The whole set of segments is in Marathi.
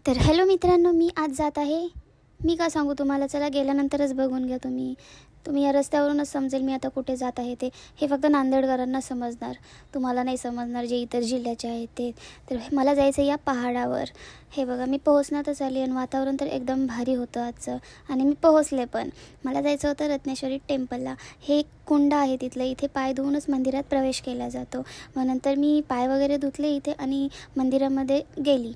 तर हॅलो मित्रांनो, मी आज जात आहे. मी का सांगू तुम्हाला, चला गेल्यानंतरच बघून घ्या तुम्ही या रस्त्यावरूनच समजेल मी आता कुठे जात आहे ते. हे फक्त नांदेडकरांना समजणार, तुम्हाला नाही समजणार जे इतर जिल्ह्याचे आहेत ते. तर मला जायचं या पहाडावर. हे बघा, मी पोहोचण्यातच आली आणि वातावरण तर एकदम भारी होतं आजचं, आणि मी पोहोचले पण. मला जायचं होतं रत्नेश्वरी टेम्पलला. हे एक कुंड आहे तिथलं, इथे पाय धुवूनच मंदिरात प्रवेश केला जातो. मग नंतर मी पाय वगैरे धुतले इथे आणि मंदिरामध्ये गेली.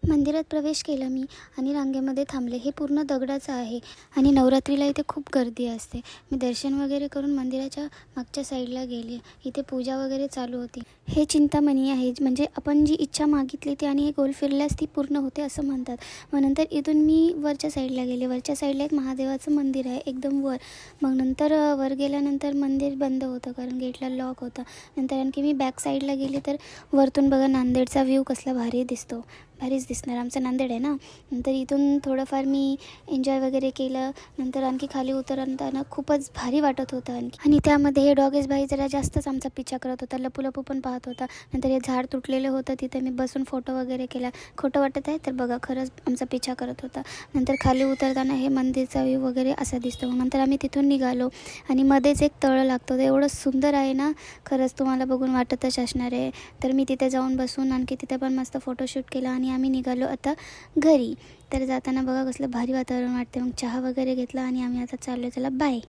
मंदिरात प्रवेश केला मी आणि रांगेमध्ये थांबले. हे पूर्ण दगडाचं आहे आणि नवरात्रीला इथे खूप गर्दी असते. मी दर्शन वगैरे करून मंदिराच्या मागच्या साईडला गेले. इथे पूजा वगैरे चालू होती. हे चिंतामणी आहे, म्हणजे आपण जी इच्छा मागितली ती आणि हे गोल फिरल्यास ती पूर्ण होते असं म्हणतात. मग नंतर इथून मी वरच्या साईडला गेले. वरच्या साईडला एक महादेवाचं मंदिर आहे एकदम वर. मग नंतर वर गेल्यानंतर मंदिर बंद होतं कारण गेटला लॉक होता. नंतर आणखी मी बॅक साईडला गेली तर वरतून बघा नांदेडचा व्ह्यू कसला भारी दिसतो. भारीच दिसणार, आमचं नांदेड आहे ना. नंतर इथून थोडंफार मी एन्जॉय वगैरे केलं. नंतर आणखी खाली उतरताना खूपच भारी वाटत होतं आणि त्यामध्ये हे डॉगेश बाई जरा जास्तच आमचा पिच्छा करत होता, लपू पण पाहत होता. नंतर हे झाड तुटलेलं होतं, तिथे मी बसून फोटो वगैरे केला. खोटं वाटत आहे तर बघा, खरंच आमचा पिच्छा करत होता. नंतर खाली उतरताना हे मंदिरचा व्ह्यू वगैरे असा दिसतो. नंतर आम्ही तिथून निघालो आणि मध्येच एक तळं लागतो, ते एवढं सुंदर आहे ना, खरंच तुम्हाला बघून वाटतच असणार आहे. तर मी तिथे जाऊन बसून आणखी तिथे पण मस्त फोटोशूट केला आणि आम्ही निघालो आता घरी. तर जाताना बघा कसलं भारी वातावरण वाटते. मग चहा वगैरे घेतला आणि आम्ही आता चाललो. चला बाय.